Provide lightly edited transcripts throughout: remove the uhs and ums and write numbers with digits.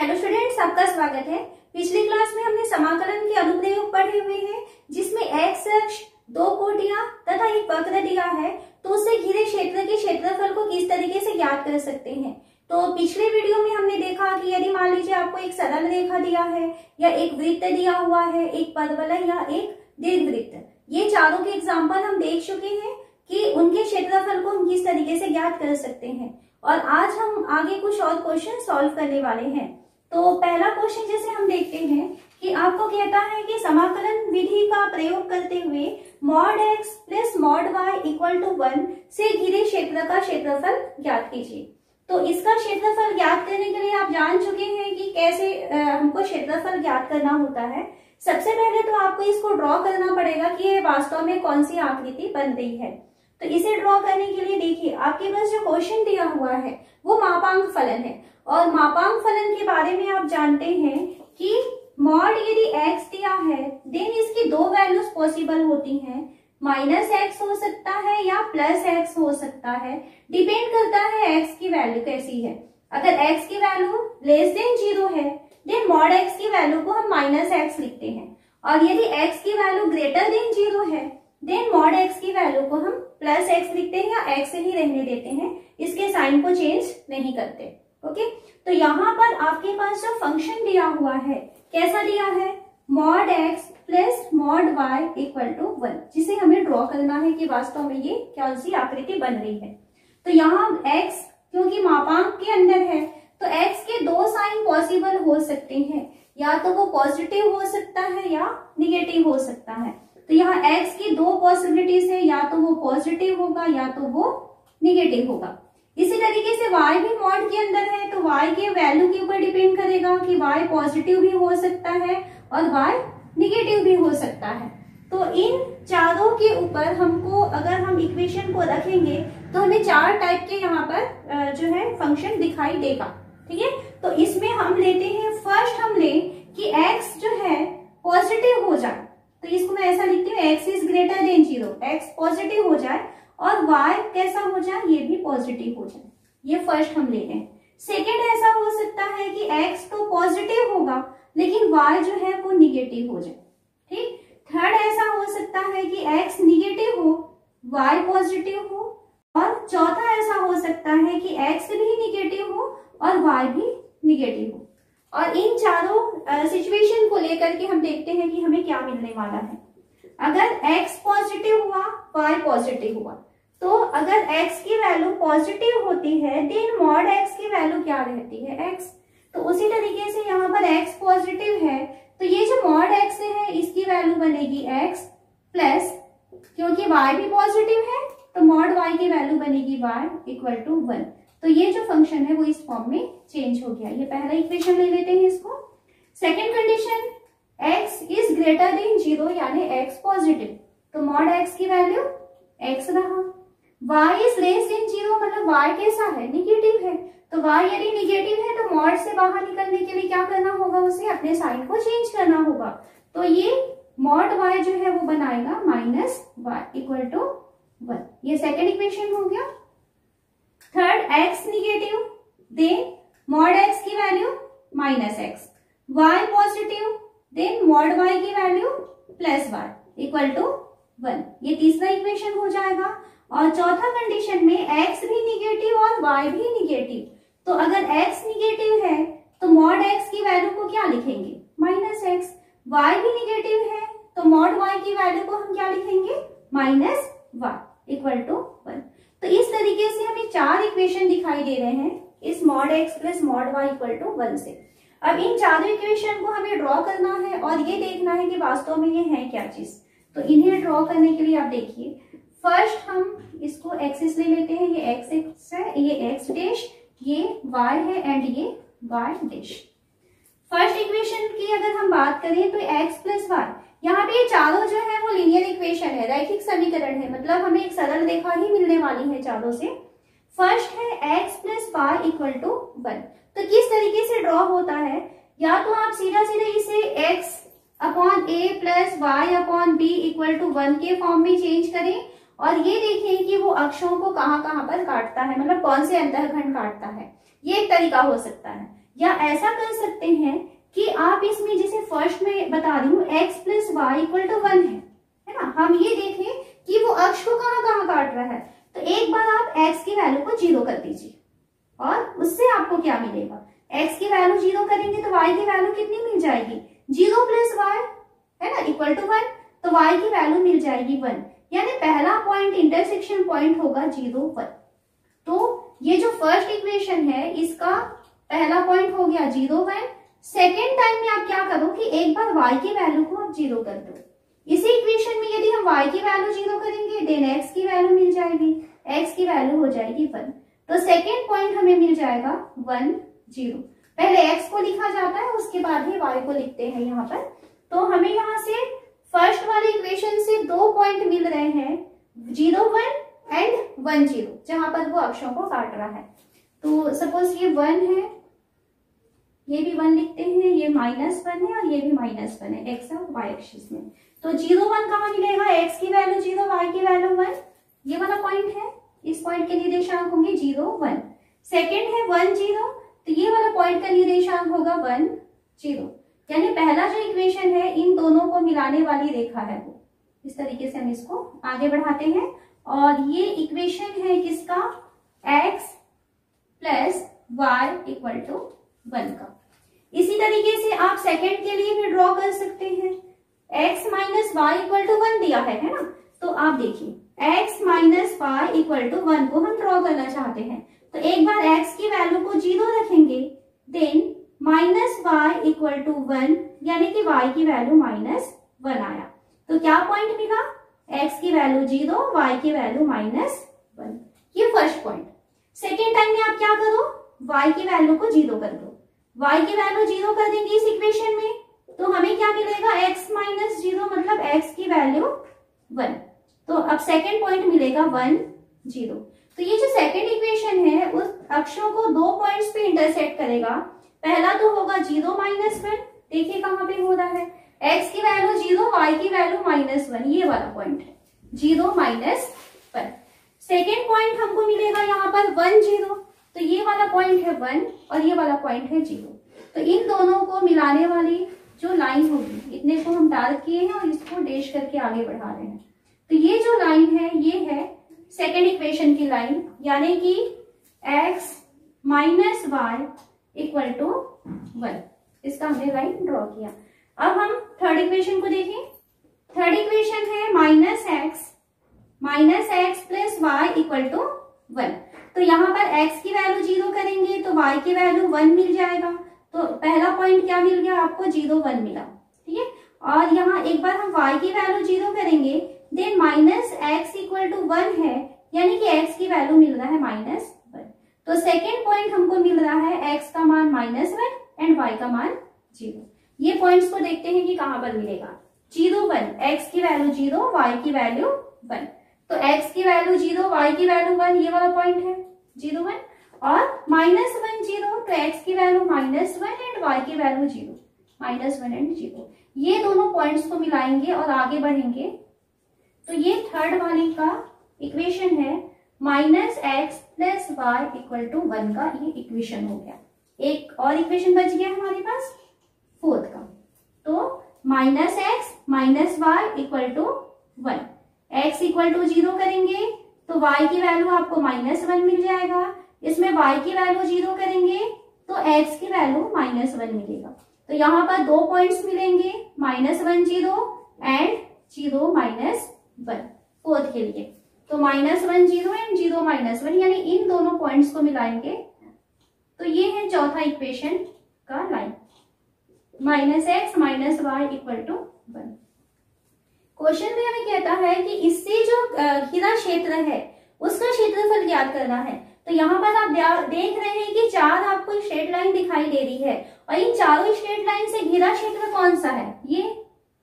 Hello students, आपका स्वागत है। पिछली क्लास में हमने समाकलन के अनुप्रयोग पढ़े हुए हैं, जिसमें एक्स अक्ष, दो कोटियां तथा एक वक्र दिया है, तो उससे घिरे क्षेत्र के क्षेत्रफल को किस तरीके से ज्ञात कर सकते हैं। तो पिछले वीडियो में हमने देखा कि यदि मान लीजिए आपको एक सरल रेखा दिया है या एक वृत्त दिया हुआ है, एक परवलय या एक दीर्घवृत्त, ये चारों के एग्जाम्पल हम देख चुके हैं कि उनके क्षेत्रफल को हम किस तरीके से ज्ञात कर सकते हैं। और आज हम आगे कुछ और क्वेश्चन सॉल्व करने वाले हैं। तो पहला क्वेश्चन जैसे हम देखते हैं कि आपको कहता है कि समाकलन विधि का प्रयोग करते हुए mod x plus mod Y equal to 1 से घिरे क्षेत्र का क्षेत्रफल ज्ञात कीजिए। तो इसका क्षेत्रफल ज्ञात करने के लिए आप जान चुके हैं कि कैसे हमको क्षेत्रफल ज्ञात करना होता है। सबसे पहले तो आपको इसको ड्रॉ करना पड़ेगा कि ये वास्तव में कौन सी आकृति बन रही है। तो इसे ड्रॉ करने के लिए देखिए, आपके पास जो क्वेश्चन दिया हुआ है वो मापांक फलन है, और मापांक फलन के बारे में आप जानते हैं कि मॉड यदि x दिया है देन इसकी दो वैल्यूज पॉसिबल होती हैं, -x हो सकता है या +x हो सकता है, डिपेंड करता है x की वैल्यू कैसी है। अगर x की वैल्यू लेस देन 0 है देन मॉड x की वैल्यू को हम -x लिखते हैं, और यदि x की वैल्यू ग्रेटर देन 0 है देन मॉड x की वैल्यू को हम +x लिखते हैं या x ही रहने देते हैं, इसके साइन को चेंज नहीं करते। ओके, तो यहाँ पर आपके पास जो फंक्शन दिया हुआ है कैसा दिया है, mod x plus mod y equal to 1, जिसे हमें ड्रॉ करना है कि वास्तव में ये कौन सी आकृति बन रही है। तो यहाँ x क्योंकि मापांक के अंदर है तो x के दो साइन पॉसिबल हो सकते हैं, या तो वो पॉजिटिव हो सकता है या निगेटिव हो सकता है। तो यहाँ x की दो पॉसिबिलिटीज है, या तो वो पॉजिटिव होगा या तो वो निगेटिव होगा। इसी तरीके से y भी मॉड के अंदर है, तो y के वैल्यू के ऊपर डिपेंड करेगा कि y पॉजिटिव भी हो सकता है और y निगेटिव भी हो सकता है। तो इन चारों के ऊपर हमको अगर हम इक्वेशन को रखेंगे तो हमें चार टाइप के यहाँ पर जो है फंक्शन दिखाई देगा। ठीक है, तो इसमें हम लेते हैं, फर्स्ट हम ले कि x जो है पॉजिटिव हो जाए, तो इसको मैं ऐसा लिखती हूँ, x is greater then 0, x positive हो जाए और y कैसा हो जाए, ये भी पॉजिटिव हो जाए। ये फर्स्ट हम ले रहे हैं। सेकेंड ऐसा हो सकता है कि x तो पॉजिटिव होगा लेकिन y जो है वो निगेटिव हो जाए। ठीक, थर्ड ऐसा हो सकता है कि x निगेटिव हो y पॉजिटिव हो, और चौथा ऐसा हो सकता है कि x भी निगेटिव हो और y भी निगेटिव हो। और इन चारों सिचुएशन को लेकर के हम देखते हैं कि हमें क्या मिलने वाला है। अगर x पॉजिटिव हुआ, y पॉजिटिव हुआ, तो अगर x की वैल्यू पॉजिटिव होती है देन मॉड x की वैल्यू क्या रहती है, x। तो उसी तरीके से यहाँ पर x पॉजिटिव है तो ये जो मॉड x है इसकी वैल्यू बनेगी x प्लस, क्योंकि y भी पॉजिटिव है तो मॉड y की वैल्यू बनेगी y इक्वल टू 1। तो ये जो फंक्शन है वो इस फॉर्म में चेंज हो गया। ये पहला इक्वेशन ले लेते हैं इसको। Second condition, x is greater then 0 यानी x पॉजिटिव, तो मॉड x की वैल्यू x रहा। y इज लेस देन 0 मतलब y कैसा है, निगेटिव है, तो y यदि निगेटिव है तो मॉड से बाहर निकलने के लिए क्या करना होगा, उसे अपने साइन को चेंज करना होगा। तो ये मॉड y जो है वो बनाएगा -y इक्वल टू 1। ये सेकेंड इक्वेशन हो गया। Third, x negative then mod x की value -x, y positive then mod y की वैल्यू +y इक्वल टू 1। ये तीसरा इक्वेशन हो जाएगा। और चौथा कंडीशन में x भी निगेटिव और y भी निगेटिव, तो अगर x निगेटिव है तो मॉड x की वैल्यू को क्या लिखेंगे, -x, y भी निगेटिव है तो मॉड y की वैल्यू को हम क्या लिखेंगे, -y इक्वल टू 1। तो इस तरीके से हमें चार इक्वेशन दिखाई दे रहे हैं इस mod x plus mod y equal to 1 से। अब इन चारों इक्वेशन को हमें ड्रॉ करना है और ये देखना है कि वास्तव में ये है क्या चीज। तो इन्हें ड्रॉ करने के लिए आप देखिए, फर्स्ट हम इसको एक्सिस ले लेते हैं, ये एक्स एक्स है, ये एक्स डैश, ये y है एंड ये y डैश। फर्स्ट इक्वेशन की अगर हम बात करें तो x प्लस y, यहाँ पे ये चारों जो है वो लीनियर इक्वेशन है, रैखिक समीकरण है, मतलब हमें एक सरल रेखा ही मिलने वाली है चारों से। फर्स्ट है x plus Y equal to 1। तो किस तरीके से ड्रॉ होता है, या तो आप सीधा सीधा इसे x upon a plus Y upon b equal to 1 के फॉर्म में चेंज करें, और ये देखें कि वो अक्षों को कहाँ कहाँ पर काटता है, मतलब कौन से अंतःखंड काटता है। ये एक तरीका हो सकता है। या ऐसा कर सकते हैं कि आप इसमें जैसे फर्स्ट में बता रही हूँ x plus Y equal to 1 है ना। हम ये देखें कि वो अक्ष को कहाँ कहाँ काट रहा है, तो एक बार आप x की वैल्यू को 0 कर दीजिए और उससे आपको क्या मिलेगा, x की वैल्यू 0 करेंगे तो y की वैल्यू कितनी मिल जाएगी, 0 प्लस वाई है ना इक्वल टू 1, तो y की वैल्यू मिल जाएगी 1। यानी पहला पॉइंट इंटरसेक्शन पॉइंट होगा 0 1। तो ये जो फर्स्ट इक्वेशन है इसका पहला पॉइंट हो गया 0 1। सेकेंड टाइम में आप क्या करो कि एक बार y की वैल्यू को आप 0 कर दो। इसी इक्वेशन में यदि हम y की वैल्यू 0 करेंगे देन x की वैल्यू मिल जाएगी, x की वैल्यू हो जाएगी 1। तो सेकेंड पॉइंट हमें मिल जाएगा 1 0। पहले x को लिखा जाता है उसके बाद ही y को लिखते हैं यहाँ पर। तो हमें यहाँ से फर्स्ट वाले इक्वेशन से 2 पॉइंट मिल रहे हैं 0 1 एंड 1 0, जहां पर वो अक्षों को काट रहा है। तो सपोज ये 1 है, ये भी 1 लिखते हैं, ये -1 है और ये भी -1 है x और y एक्सिस में। तो 0 1 कहाँ मिलेगा, x की वैल्यू 0 y की वैल्यू 1, ये वाला पॉइंट है, इस पॉइंट के निर्देशांक होंगे 0 1। सेकेंड है 1 0, तो ये वाला पॉइंट का निर्देशांक होगा 1 0। यानी पहला जो इक्वेशन है इन दोनों को मिलाने वाली रेखा है वो। इस तरीके से हम इसको आगे बढ़ाते हैं और ये इक्वेशन है किसका, x plus Y equal to 1 का। इसी तरीके से आप सेकंड के लिए भी ड्रॉ कर सकते हैं, x minus Y equal to 1 दिया है ना। तो आप देखिए x minus Y equal to 1 को हम ड्रॉ करना चाहते हैं, तो एक बार x की वैल्यू को 0 रखेंगे then minus Y equal to 1, यानी कि y की वैल्यू -1 आया। तो क्या पॉइंट मिला, x की वैल्यू 0 y की वैल्यू -1, ये फर्स्ट पॉइंट। सेकेंड टाइम में आप क्या करो, y की वैल्यू को 0 कर दो, y की वैल्यू 0 कर देंगे इस इक्वेशन में, तो हमें क्या मिलेगा x माइनस 0 मतलब x की वैल्यू 1। तो अब सेकेंड पॉइंट मिलेगा 1 0। तो ये जो सेकेंड इक्वेशन है उस अक्षों को 2 पॉइंट्स पे इंटरसेक्ट करेगा। पहला तो होगा 0 -1, देखिए कहां पे हो रहा है, x की वैल्यू 0 y की वैल्यू -1, ये वाला पॉइंट है 0 -1। सेकेंड पॉइंट हमको मिलेगा यहाँ पर 1 0, तो ये वाला पॉइंट है 1 और ये वाला पॉइंट है 0। तो इन दोनों को मिलाने वाली जो लाइन होगी, इतने को हम डार्क किए हैं और इसको डैश करके आगे बढ़ा रहे हैं। तो ये जो लाइन है ये है सेकेंड इक्वेशन की लाइन, यानी कि x minus Y equal to 1, इसका हमने लाइन ड्रॉ किया। अब हम थर्ड इक्वेशन को देखें। थर्ड इक्वेशन है minus x plus Y equal to 1। तो यहाँ पर x की वैल्यू 0 करेंगे तो y की वैल्यू 1 मिल जाएगा। तो पहला पॉइंट क्या मिल गया आपको, 0 1 मिला, ठीक है। और यहाँ एक बार हम y की वैल्यू 0 करेंगे then minus X equal to 1 है, यानी कि x की वैल्यू मिल रहा है -1। तो सेकेंड पॉइंट हमको मिल रहा है x का मान -1 एंड y का मान 0। ये पॉइंट्स को देखते हैं कि कहां पर मिलेगा, 0 1, x की वैल्यू 0 y की वैल्यू 1। तो x की वैल्यू 0 y की वैल्यू 1, ये वाला पॉइंट है 0 1, और -1 0, तो x की वैल्यू -1 एंड y की वैल्यू 0, -1 एंड 0। ये दोनों पॉइंट्स को मिलाएंगे और आगे बढ़ेंगे। तो ये थर्ड वाली का इक्वेशन है -x plus Y equal to 1 का, ये इक्वेशन हो गया। एक और इक्वेशन बच गया हमारे पास फोर्थ का। तो -x minus Y equal to 1, x equal to 0 करेंगे तो y की वैल्यू आपको -1 मिल जाएगा। इसमें y की वैल्यू 0 करेंगे तो x की वैल्यू -1 मिलेगा। तो यहाँ पर 2 पॉइंट्स मिलेंगे, -1 0 एंड 0 -1 फोर्थ के लिए। तो -1 0 एंड 0 -1, यानी इन दोनों पॉइंट्स को मिलाएंगे। तो ये है चौथा इक्वेशन का line, -x minus Y equal to 1। Question में हमें कहता है कि इससे जो घिरा क्षेत्र है उसका क्षेत्रफल ज्ञात करना है। तो यहाँ पर आप देख रहे हैं कि 4 आपको स्ट्रेट लाइन दिखाई दे रही है और इन चारों स्ट्रेट लाइन से घिरा क्षेत्र कौन सा है, ये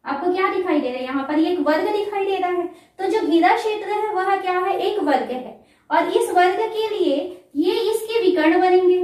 आपको क्या दिखाई दे रहा है, यहाँ पर एक वर्ग दिखाई दे रहा है। तो जो घिरा क्षेत्र है वह क्या है, एक वर्ग है, और इस वर्ग के लिए ये इसके विकर्ण बनेंगे।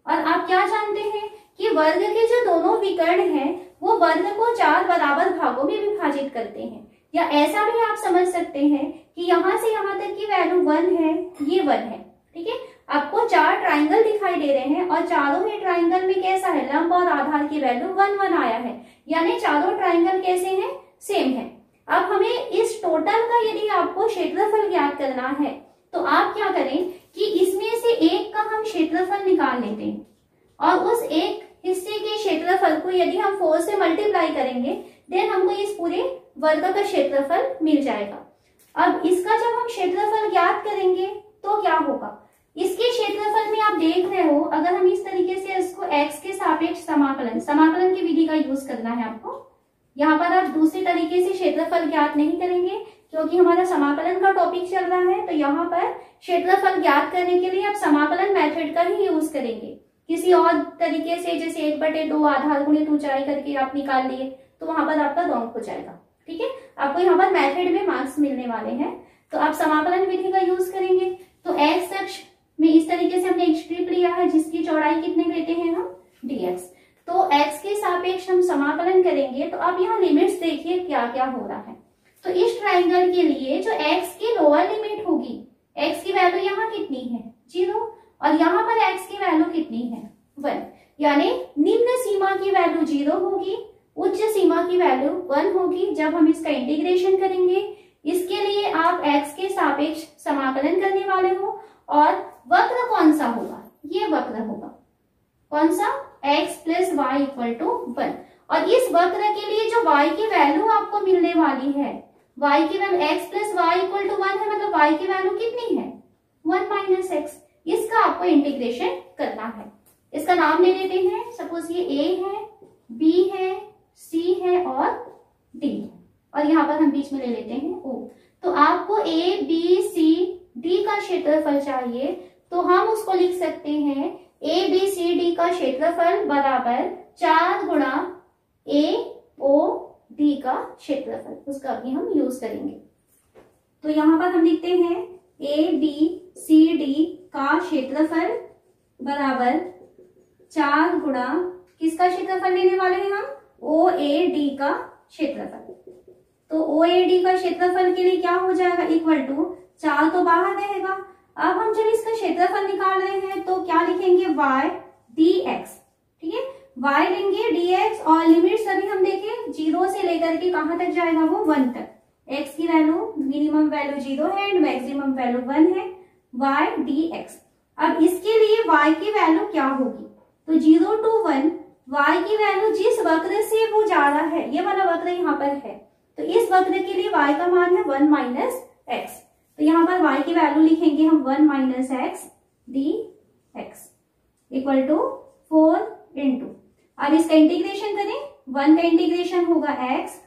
और आप क्या जानते हैं कि वर्ग के जो दोनों विकर्ण हैं वो वर्ग को 4 बराबर भागों में विभाजित करते हैं। या ऐसा भी आप समझ सकते हैं कि यहाँ से यहाँ तक की वैल्यू 1 है, ये 1 है, ठीक है। आपको 4 ट्राइंगल दिखाई दे रहे हैं और चारों ही ट्राइंगल में कैसा है, लंब और आधार की वैल्यू 1 1 आया है, यानी चारों ट्राइंगल कैसे हैं, सेम है। अब हमें इस टोटल का यदि आपको क्षेत्रफल ज्ञात करना है तो आप क्या करें कि इसमें से एक का हम क्षेत्रफल निकाल लेते हैं और उस एक हिस्से के क्षेत्रफल को यदि हम 4 से मल्टीप्लाई करेंगे देन हमको इस पूरे वर्ग का क्षेत्रफल मिल जाएगा। अब इसका जब हम क्षेत्रफल ज्ञात करेंगे तो क्या होगा, इसके क्षेत्रफल में आप देख रहे हो, अगर हम इस तरीके से इसको x के सापेक्ष समाकलन की विधि का यूज करना है आपको। यहाँ पर आप दूसरी तरीके से क्षेत्रफल ज्ञात नहीं करेंगे क्योंकि हमारा समाकलन का टॉपिक चल रहा है, तो यहाँ पर क्षेत्रफल ज्ञात करने के लिए आप समाकलन मेथड का ही यूज करेंगे। किसी और तरीके से जैसे 1/2 आधार गुणित ऊंचाई करके आप निकाल लिए तो वहां पर आपका रॉन्ग हो जाएगा। ठीक है, आपको यहाँ पर मेथड में मार्क्स मिलने वाले हैं, तो आप समाकलन विधि का यूज करेंगे। तो एक्स अक्ष में इस तरीके से हमने एक स्ट्रिप लिया है जिसकी चौड़ाई कितने लेते हैं हम, dx। तो x के सापेक्ष हम समाकलन करेंगे तो अब यहाँ लिमिट्स देखिए क्या क्या हो रहा है। तो इस ट्राइंगल के लिए जो x की लोअर लिमिट होगी, x की वैल्यू यहाँ कितनी है 0 और यहाँ पर x की वैल्यू कितनी है 1, यानी निम्न सीमा की वैल्यू 0 होगी, उच्च सीमा की वैल्यू 1 होगी। जब हम इसका इंटीग्रेशन करेंगे इसके लिए आप x के सापेक्ष समाकलन करने वाले हो और वक्र कौन सा होगा, ये वक्र होगा कौन सा, x plus Y equal to 1। और इस वक्र के लिए जो y की वैल्यू आपको मिलने वाली है, y की value x plus Y equal to 1 है, मतलब y की वैल्यू कितनी है 1 माइनस x। इसका आपको इंटीग्रेशन करना है। इसका नाम ले लेते हैं, सपोज ये a है, b है, c है और d है, और यहाँ पर हम बीच में ले लेते हैं o। तो आपको a b c d का क्षेत्रफल चाहिए, तो हम उसको लिख सकते हैं a b c d का क्षेत्रफल बराबर 4 गुणा a o d का क्षेत्रफल, उसका भी हम यूज करेंगे। तो यहाँ पर हम लिखते हैं a b c d का क्षेत्रफल बराबर 4 गुणा किसका क्षेत्रफल लेने वाले हैं हम, o a d का क्षेत्रफल। तो o a d का क्षेत्रफल के लिए क्या हो जाएगा, इक्वल टू 4 तो बाहर रहेगा। अब हम जब इसका क्षेत्रफल निकाल रहे हैं तो क्या लिखेंगे y dx, ठीक है, y लेंगे dx और लिमिट्स अभी हम देखें 0 से लेकर के कहां तक जाएगा, वो 1 तक। x की वैल्यू मिनिमम वैल्यू 0 है एंड मैक्सिमम वैल्यू 1 है, y dx। अब इसके लिए y की वैल्यू क्या होगी, तो 0 to 1 y की वैल्यू जिस वक्र से वो जा रहा है, ये वाला वक्र यहाँ पर है, तो इस वक्र के लिए y का मान है 1 माइनस एक्स। तो यहाँ पर y की वैल्यू लिखेंगे हम 1 minus x d x equal to 4 into, अब इसका इंटीग्रेशन करें, 1 का इंटीग्रेशन होगा x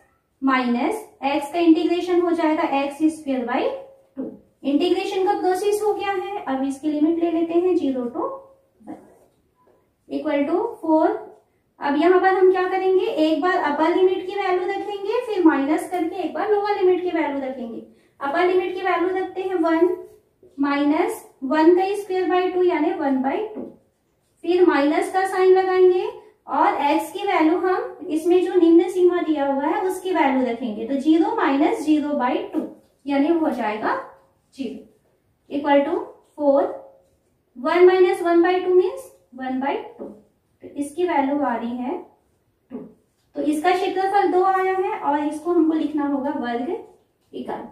माइनस x का इंटीग्रेशन हो जाएगा x स्क्वायर बाई 2। इंटीग्रेशन का प्रोसेस हो गया है। अब इसकी लिमिट ले लेते हैं 0 to 1 इक्वल टू 4। अब यहाँ पर हम क्या करेंगे, एक बार अपर लिमिट की वैल्यू रखेंगे, फिर माइनस करके एक बार लोअर लिमिट की वैल्यू रखेंगे। अपर लिमिट की वैल्यू रखते हैं 1 माइनस 1 का स्क्वायर बाई 2 यानी 1 बाई 2, फिर माइनस का साइन लगाएंगे और x की वैल्यू हम इसमें जो निम्न सीमा दिया हुआ है उसकी वैल्यू रखेंगे, तो 0 माइनस 0 बाई 2 यानी वो हो जाएगा 0 equal to 4। 1 minus 1 by 2 means 1 by 2, तो इसकी वैल्यू आ रही है 2। तो इसका क्षेत्रफल 2 आया है और इसको हमको लिखना होगा वर्ग इकाई।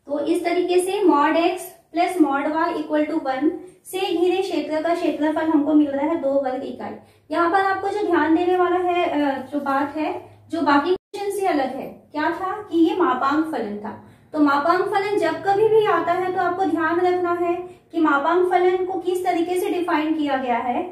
तो इस तरीके से mod x plus mod y equal to 1 से घिरे क्षेत्र का क्षेत्रफल हमको मिल रहा है 2 वर्ग इकाई। यहाँ पर आपको जो ध्यान देने वाला है, जो बात है जो बाकी क्वेश्चन से अलग है, क्या था कि ये मापांक फलन था। तो मापांक फलन जब कभी भी आता है तो आपको ध्यान रखना है कि मापांक फलन को किस तरीके से डिफाइन किया गया है।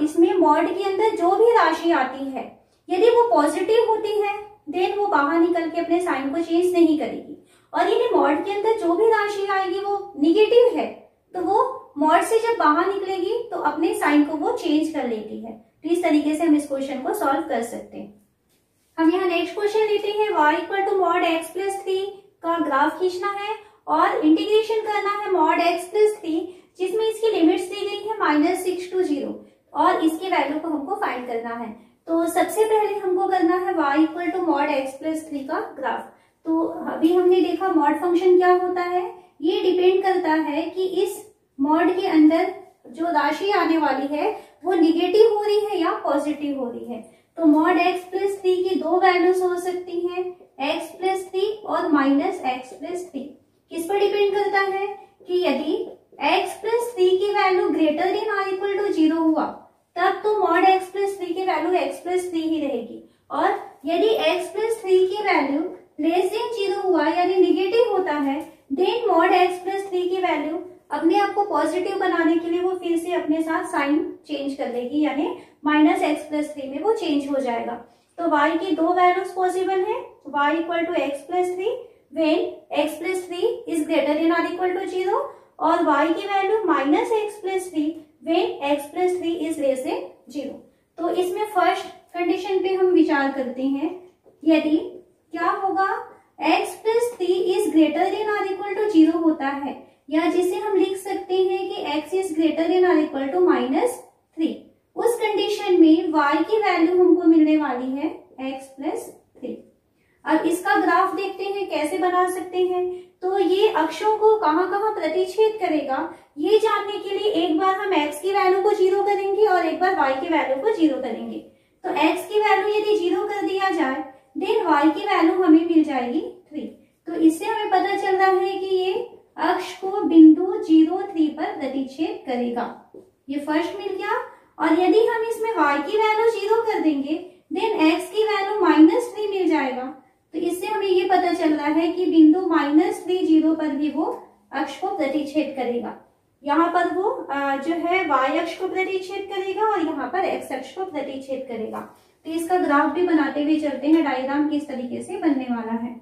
इसमें मॉड के अंदर जो भी राशि आती है यदि वो पॉजिटिव होती है देन वो बाहर निकल के अपने साइन को चेंज नहीं करेगी, और यदि मॉड के अंदर जो भी राशि आएगी वो निगेटिव है तो वो मॉड से जब बाहर निकलेगी तो अपने साइन को वो चेंज कर लेती है। तो इस तरीके से हम इस क्वेश्चन को सॉल्व कर सकते हैं। हम यहाँ नेक्स्ट क्वेश्चन लेते हैं, y equal to mod x plus 3 का ग्राफ खींचना है और इंटीग्रेशन करना है मॉड x प्लस 3, जिसमें इसकी लिमिट्स दी गई है -6 to 0 और इसकी वैल्यू को हमको फाइंड करना है। तो सबसे पहले हमको करना है y equal to mod x plus 3 का ग्राफ। तो अभी हमने देखा मॉड फंक्शन क्या होता है, ये डिपेंड करता है कि इस मॉड के अंदर जो राशि आने वाली है वो निगेटिव हो रही है या पॉजिटिव हो रही है। तो मॉड x प्लस 3 की दो वैल्यूज हो सकती हैं, x प्लस 3 और माइनस x प्लस 3। किस पर डिपेंड करता है कि यदि x प्लस 3 की value greater than or equal to 0 हुआ तब तो मॉड x प्लस 3 की वैल्यू x प्लस 3 ही रहेगी, और यदि x प्लस 3 की वैल्यू लेस देन 0 हुआ यानी निगेटिव होता है देन मॉड x प्लस 3 की वैल्यू अपने आप को पॉजिटिव बनाने के लिए वो फिर से अपने साथ साइन चेंज कर लेगी, यानी माइनस एक्स प्लस 3 में वो चेंज हो जाएगा। तो y की दो वैल्यूज पॉसिबल है, y equal to x plus 3 when x plus 3 is greater than or equal to 0, और y की value minus x plus 3 when x plus 3 is less than 0। तो इसमें फर्स्ट कंडीशन पे हम विचार करते हैं, यदि क्या होगा x plus 3 is greater than or equal to 0 होता है, या जिसे हम लिख सकते हैं कि x is greater than or equal to minus 3, उस कंडीशन में y की वैल्यू हमको मिलने वाली है x प्लस 3। अब इसका ग्राफ देखते हैं कैसे बना सकते हैं। तो ये अक्षों को कहाँ कहाँ प्रतिच्छेद करेगा ये जानने के लिए एक बार हम x की वैल्यू को 0 करेंगे और एक बार y की वैल्यू को 0 करेंगे। तो x की वैल्यू यदि 0 कर दिया जाए देन y की वैल्यू हमें मिल जाएगी 3। तो इससे हमें पता चल रहा है कि ये अक्ष को बिंदु 0, 3 पर प्रतिच्छेद करेगा। ये फर्स्ट मिल गया। और यदि हम इसमें y की वैल्यू 0 कर देंगे देन x की वैल्यू माइनस 3 मिल जाएगा। तो इससे हमें ये पता चल रहा है कि बिंदु माइनस 3, 0 पर भी वो अक्ष को प्रतिच्छेद करेगा। यहाँ पर वो जो है y अक्ष को प्रतिच्छेद करेगा और यहाँ पर x अक्ष को प्रतिच्छेद करेगा। तो इसका ग्राफ भी बनाते हुए चलते हैं, डायग्राम किस तरीके से बनने वाला है।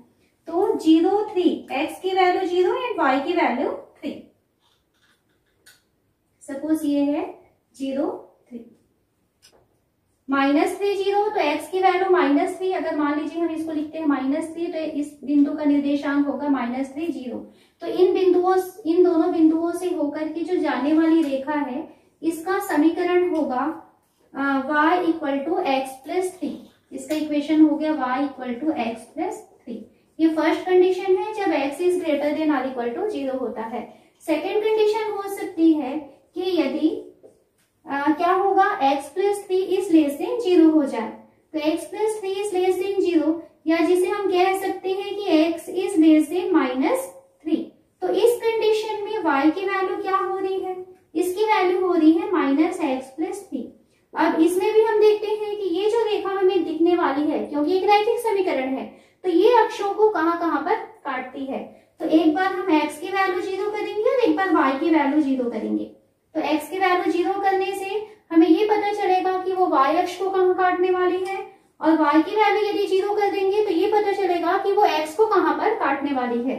तो 0, 3, x की वैल्यू 0 एंड y की वैल्यू 3। सपोज ये है 0, 3, माइनस 3, 0, तो x की वैल्यू माइनस 3। अगर मान लीजिए हम इसको लिखते हैं माइनस 3 तो इस बिंदु का निर्देशांक होगा माइनस 3, 0। तो इन दोनों बिंदुओं से होकर के जो जाने वाली रेखा है इसका समीकरण होगा y equal to x plus 3। इसका इक्वेशन हो गया y equal to x plus 3। ये फर्स्ट कंडीशन है जब x is greater than or equal to 0 होता है। सेकेंड कंडीशन हो सकती है कि यदि क्या होगा x plus 3 is less than 0 हो जाए। तो x plus 3 is less than 0, या जिसे हम कह सकते हैं कि x is less then minus 3। तो इस कंडीशन में y की वैल्यू क्या हो रही है, इसकी वैल्यू हो रही है माइनस एक्स प्लस 3। अब इसमें भी हम देखते हैं कि ये जो रेखा हमें दिखने वाली है, क्योंकि एक रैखिक समीकरण है, तो ये अक्षों को कहाँ कहाँ पर काटती है। तो एक बार हम x की वैल्यू 0 करेंगे और एक बार y की वैल्यू 0 करेंगे। तो x की वैल्यू 0 करने से हमें ये पता चलेगा कि वो y अक्ष को कहाँ काटने वाली है, और y की वैल्यू यदि 0 कर देंगे तो ये पता चलेगा कि वो x को कहाँ पर काटने वाली है।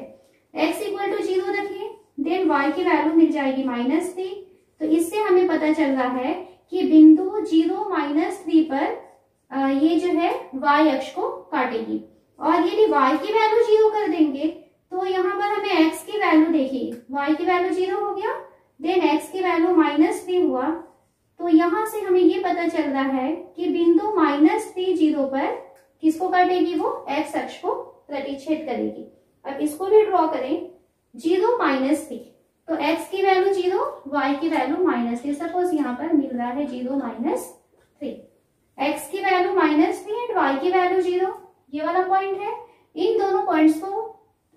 x इक्वल टू 0 रखिए देन y की वैल्यू मिल जाएगी माइनस 3। तो इससे हमें पता चल रहा है कि बिंदु 0, माइनस 3 पर ये जो है y अक्ष को काटेगी। और यदि y की वैल्यू 0 कर देंगे तो यहाँ पर हमें x की वैल्यू देखिए, y की वैल्यू 0 हो गया देन x की वैल्यू माइनस 3 हुआ। तो यहाँ से हमें ये पता चल रहा है कि बिंदु माइनस 3, 0 पर किसको काटेगी, वो x अक्ष को प्रतिच्छेद करेगी। अब इसको भी ड्रॉ करें 0, माइनस 3, तो x की वैल्यू 0, y की वैल्यू माइनस 3। सपोज यहाँ पर मिल रहा है 0, माइनस 3, x की वैल्यू माइनस 3 एंड y की वैल्यू 0, ये वाला पॉइंट है। इन दोनों पॉइंट्स को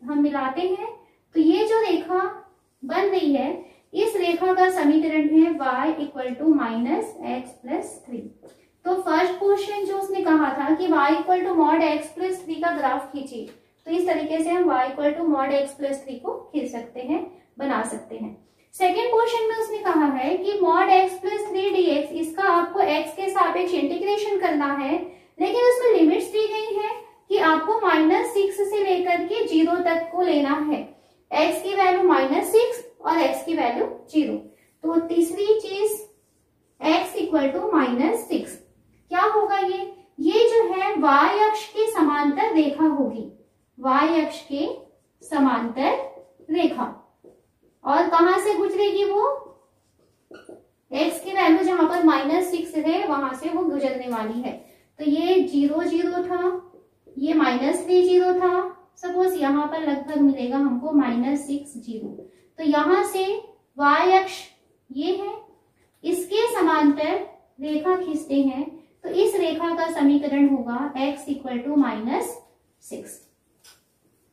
हम मिलाते हैं तो ये जो रेखा बन रही है इस रेखा का समीकरण है y equal to minus x plus 3। तो फर्स्ट क्वेश्चन जो उसने कहा था कि y equal to mod x plus 3 का ग्राफ खींचिए, तो इस तरीके से हम y equal to mod x plus 3 को खींच सकते हैं, बना सकते हैं। सेकेंड क्वेश्चन में उसने कहा है कि मॉड एक्स प्लस 3 dx, इसका आपको x के सापेक्ष इंटीग्रेशन करना है, लेकिन उसमें लिमिट्स दी गई है कि आपको -6 से लेकर के 0 तक को लेना है। x की वैल्यू -6 और x की वैल्यू 0। तो तीसरी चीज x इक्वल टू -6 क्या होगा, ये जो है y अक्ष के समांतर रेखा होगी, y अक्ष के समांतर रेखा। और कहां से गुजरेगी वो, x की वैल्यू जहां पर -6 है वहां से वो गुजरने वाली है। तो ये 0, 0 था, ये -3, 0 था। सपोज यहाँ पर लगभग मिलेगा हमको -6, 0। तो यहाँ से y अक्ष ये है, इसके समांतर रेखा खींचते हैं तो इस रेखा का समीकरण होगा x इक्वल टू -6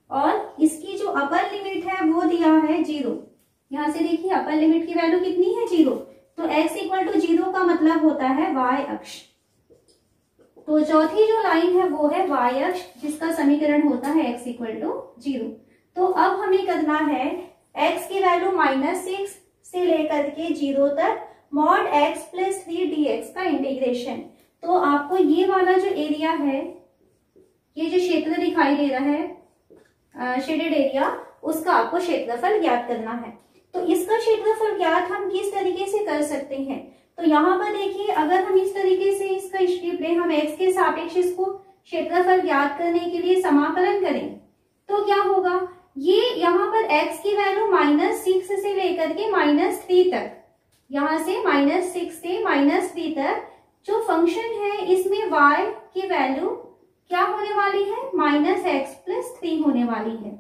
और इसकी जो अपर लिमिट है वो दिया है 0। यहां से देखिए अपर लिमिट की वैल्यू कितनी है 0, तो x इक्वल टू 0 का मतलब होता है y अक्ष। तो चौथी जो लाइन है वो है y अक्ष जिसका समीकरण होता है x इक्वल टू 0। तो अब हमें करना है x की वैल्यू -6 से लेकर के 0 तक मॉड x प्लस 3 dx का इंटीग्रेशन। तो आपको ये वाला जो एरिया है, ये जो क्षेत्र दिखाई दे रहा है शेडेड एरिया, उसका आपको क्षेत्रफल ज्ञात करना है। तो इसका क्षेत्रफल ज्ञात हम किस तरीके से कर सकते हैं, तो यहाँ पर देखिए अगर हम इस तरीके से इसका स्ट्रिप लें, हम x के सापेक्ष इसको क्षेत्रफल ज्ञात करने के लिए समाकलन करें तो क्या होगा, ये यहाँ पर x की वैल्यू -6 से लेकर के -3 तक, यहाँ से -6 से -3 तक जो फंक्शन है इसमें y की वैल्यू क्या होने वाली है, -x प्लस 3 होने वाली है।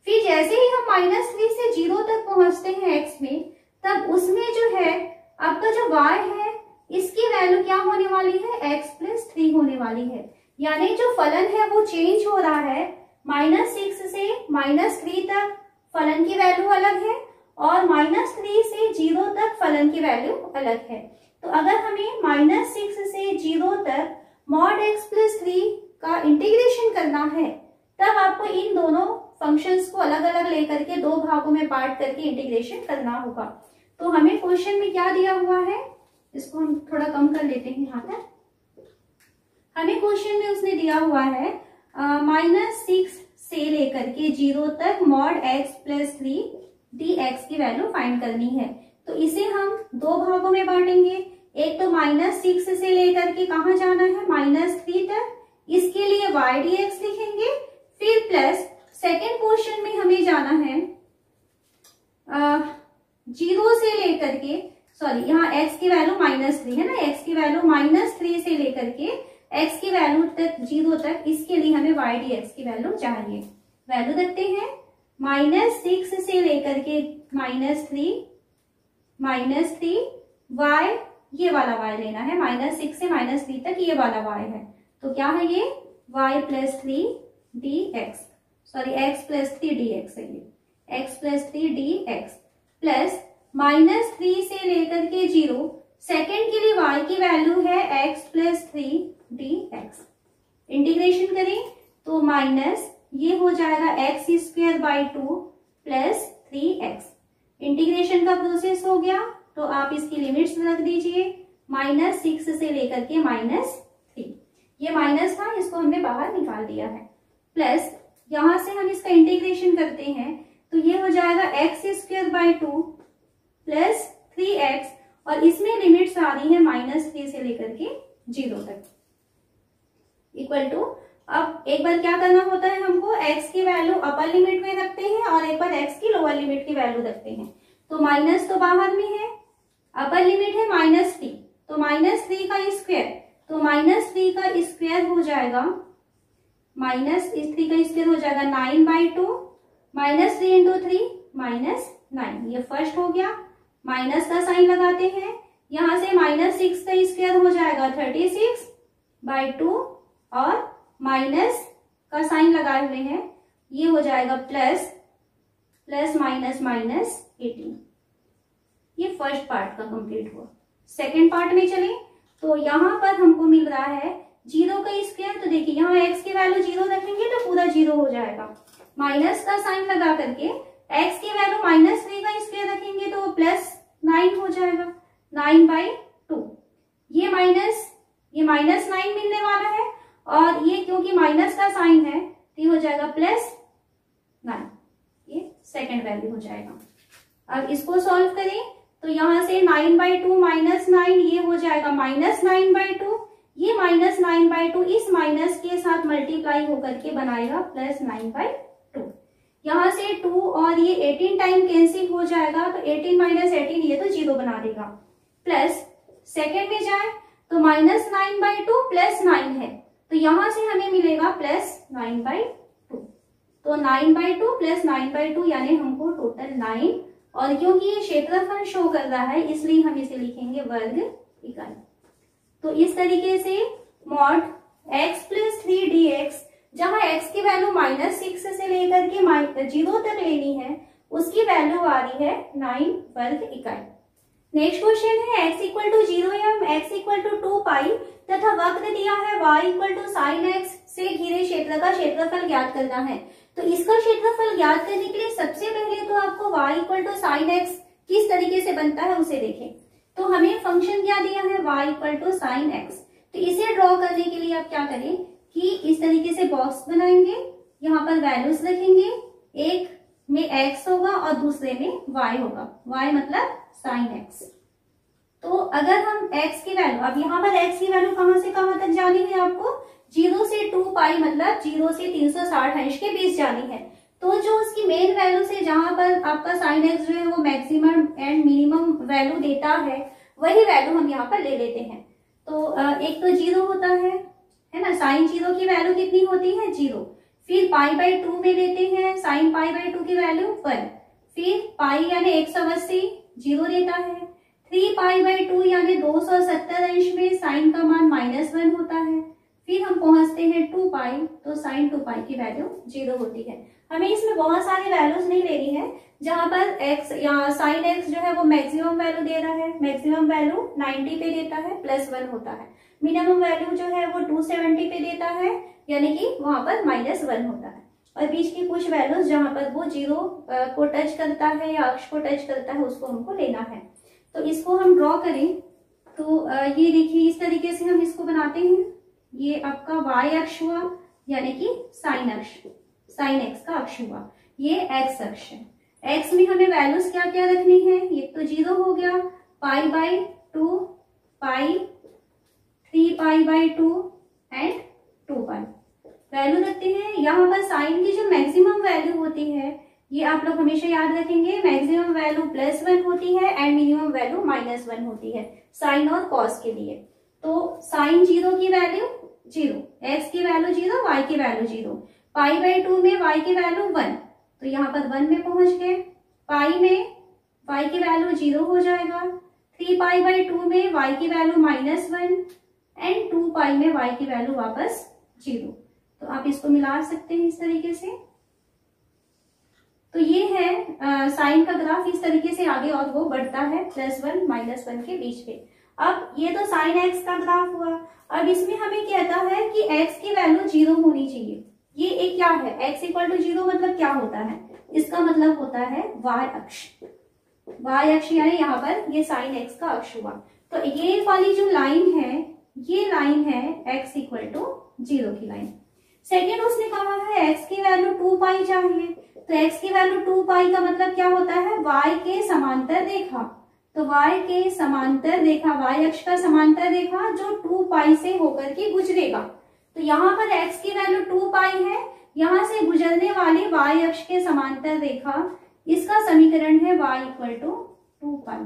फिर जैसे ही हम -3 से 0 तक पहुंचते हैं x में, तब उसमें जो है आपका जो y है इसकी वैल्यू क्या होने वाली है, x प्लस 3 होने वाली है। यानी जो फलन है वो चेंज हो रहा है, -6 से -3 तक फलन की वैल्यू अलग है और -3 से 0 तक फलन की वैल्यू अलग है। तो अगर हमें -6 से 0 तक मॉड x प्लस 3 का इंटीग्रेशन करना है, तब आपको इन दोनों फंक्शंस को अलग अलग लेकर के दो भागों में बांट करके इंटीग्रेशन करना होगा। तो हमें क्वेश्चन में क्या दिया हुआ है, इसको हम थोड़ा कम कर लेते हैं यहाँ तक। हमें क्वेश्चन में उसने दिया हुआ है -6 से लेकर के 0 तक मॉड x प्लस 3 dx की वैल्यू फाइंड करनी है। तो इसे हम दो भागों में बांटेंगे, एक तो -6 से लेकर के कहाँ जाना है, -3 तक, इसके लिए y dx लिखेंगे। फिर प्लस सेकेंड क्वेश्चन में हमें जाना है 0 से लेकर के, सॉरी यहाँ x की वैल्यू -3 है ना, x की वैल्यू -3 से लेकर के x की वैल्यू तक 0 तक, इसके लिए हमें y dx की वैल्यू चाहिए। वैल्यू देखते हैं, -6 से लेकर के -3 y, ये वाला y लेना है, -6 से -3 तक ये वाला y है। तो क्या है ये, y plus 3 dx, sorry x plus 3 dx है ये, x प्लस 3 dx प्लस -3 से लेकर के 0, सेकेंड के लिए y की वैल्यू है x प्लस 3 dx। इंटीग्रेशन करें तो माइनस ये हो जाएगा x² प्लस 3x। इंटीग्रेशन का प्रोसेस हो गया, तो आप इसकी लिमिट्स रख दीजिए, -6 से लेकर के -3, ये माइनस था, इसको हमने बाहर निकाल दिया है। प्लस यहां से हम इसका इंटीग्रेशन करते हैं तो ये हो जाएगा x² प्लस 3x, और इसमें लिमिट्स आ रही है -3 से लेकर के 0 तक, इक्वल टू, अब एक बार क्या करना होता है हमको, x की वैल्यू अपर लिमिट में रखते हैं और एक बार x की लोअर लिमिट की वैल्यू रखते हैं। तो माइनस तो बाहर में है, अपर लिमिट है -3, तो -3 का स्क्वायर, तो -3 का स्क्वायर हो जाएगा, -3 का स्क्वायर हो जाएगा 9/2, -3 इंटू 3 -9, ये फर्स्ट हो गया। माइनस का साइन लगाते हैं, यहां से -6 का स्क्वायर हो जाएगा 36/2 और माइनस का साइन लगाए हुए हैं, ये हो जाएगा प्लस माइनस -18। ये फर्स्ट पार्ट का कंप्लीट हुआ। सेकेंड पार्ट में चले तो यहाँ पर हमको मिल रहा है 0 का स्क्वायर, तो देखिए यहाँ x की वैल्यू 0 रखेंगे तो पूरा 0 हो जाएगा, माइनस का साइन लगा करके x की वैल्यू -3 का स्क्वायर रखेंगे तो +9 हो जाएगा, 9/2। ये -9 मिलने वाला है, और ये क्योंकि माइनस का साइन है तो ये हो जाएगा +9, ये सेकेंड वैल्यू हो जाएगा। अब इसको सॉल्व करें तो यहाँ से 9/2 -9, ये हो जाएगा -9/2, ये -9/2 इस माइनस के साथ मल्टीप्लाई होकर के बनाएगा +9/2। यहाँ से 2 और ये 18 टाइम कैंसिल हो जाएगा, तो 18 - 18 ये तो 0 बना देगा। प्लस सेकेंड में जाए तो -9/2 +9 है, तो यहां से हमें मिलेगा +9/2, तो 9/2 +9/2 यानी हमको टोटल 9 और क्योंकि ये क्षेत्रफल शो कर रहा है इसलिए हम इसे लिखेंगे वर्ग इकाई। तो इस तरीके से मॉड x प्लस 3dx, जहां x की वैल्यू -6 से लेकर के 0 तक लेनी है, उसकी वैल्यू आ रही है 9 वर्ग इकाई। नेक्स्ट क्वेश्चन है x इक्वल टू 0 एम x इक्वल टू 2 पाई तथा वक्र दिया है y equal to sine x से घिरे क्षेत्र का क्षेत्रफल ज्ञात करना है। तो इसका क्षेत्रफल ज्ञात करने के लिए सबसे पहले तो आपको y equal to sine x किस तरीके से बनता है उसे देखें। तो हमें फंक्शन क्या दिया है y equal to sine x। तो इसे ड्रॉ करने के लिए आप क्या करें कि इस तरीके से बॉक्स बनाएंगे, यहाँ पर वैल्यूज रखेंगे, एक में x होगा और दूसरे में y होगा, y मतलब साइन x। तो अगर हम x की वैल्यू, अब यहाँ पर x की वैल्यू कहां से कहां तक जानी है आपको, 0 से 2 पाई मतलब 0 से 360 अंश के बीच जानी है। तो जो उसकी मेन वैल्यू से जहां पर आपका साइन x जो है वो मैक्सिमम एंड मिनिमम वैल्यू देता है, वही वैल्यू हम यहाँ पर ले लेते हैं। तो एक तो 0 होता है ना, साइन 0 की वैल्यू कितनी होती है 0, फिर पाई बाई 2 में लेते हैं साइन पाई बाई 2 की वैल्यू 1, फिर पाई यानी 180 0 देता है, 3 पाई बाई 2 यानी 270 अंश में साइन का मान -1 होता है, फिर हम पहुंचते हैं 2 पाई, तो साइन 2 पाई की वैल्यू 0 होती है। हमें इसमें बहुत सारी वैल्यूज नहीं लेनी है, जहां पर x या साइन x जो है वो मैक्सिमम वैल्यू दे रहा है, मैक्सिमम वैल्यू 90 पे देता है, +1 होता है, मिनिमम वैल्यू जो है वो 270 पे देता है, यानी कि वहां पर -1 होता है, और बीच की कुछ वैल्यूज जहां पर वो 0 को टच करता है या अक्ष को टच करता है उसको हमको लेना है। तो इसको हम ड्रॉ करें तो ये देखिए इस तरीके से हम इसको बनाते हैं। ये आपका y अक्ष हुआ यानी कि साइन अक्ष, साइन x का अक्ष हुआ, ये x अक्ष है। x में हमें वैल्यूज क्या क्या रखनी है, ये तो 0 हो गया, pi by 2 pi, 3 pi by 2 and 2 pi value रखते हैं। यहाँ पर साइन की जो मैक्सिमम वैल्यू होती है ये आप लोग हमेशा याद रखेंगे, मैक्सिमम वैल्यू +1 होती है एंड मिनिमम वैल्यू -1 होती है साइन और कॉस के लिए। तो साइन 0 की वैल्यू 0, x की वैल्यू 0, y की वैल्यू 0, पाई बाई 2 में y की वैल्यू 1, तो यहाँ पर 1 में पहुंच गए, पाई में y की वैल्यू 0 हो जाएगा, 3 पाई बाई 2 में y की वैल्यू -1 एंड 2 पाई में y की वैल्यू वापस 0। तो आप इसको मिला सकते हैं इस तरीके से। तो ये है साइन का ग्राफ, इस तरीके से आगे और वो बढ़ता है +1 -1 के बीच में। अब ये तो साइन x का ग्राफ हुआ। अब इसमें हमें कहता है कि x की वैल्यू 0 होनी चाहिए। ये एक क्या है, x इक्वल टू 0 मतलब क्या होता है, इसका मतलब होता है y अक्ष, y अक्ष यानी यहाँ पर ये साइन x का अक्ष हुआ। तो ये वाली जो लाइन है ये लाइन है x इक्वल टू 0 की लाइन। सेकेंड उसने कहा है x की वैल्यू 2 पाई चाहिए, तो x की वैल्यू 2 पाई का मतलब क्या होता है, y के समांतर रेखा। तो y के समांतर रेखा, y अक्ष का समांतर रेखा जो 2 पाई से होकर के गुजरेगा। तो यहाँ पर x की वैल्यू 2 पाई है, यहाँ से गुजरने वाली y अक्ष के समांतर रेखा, इसका समीकरण है y इक्वल टू 2 पाई।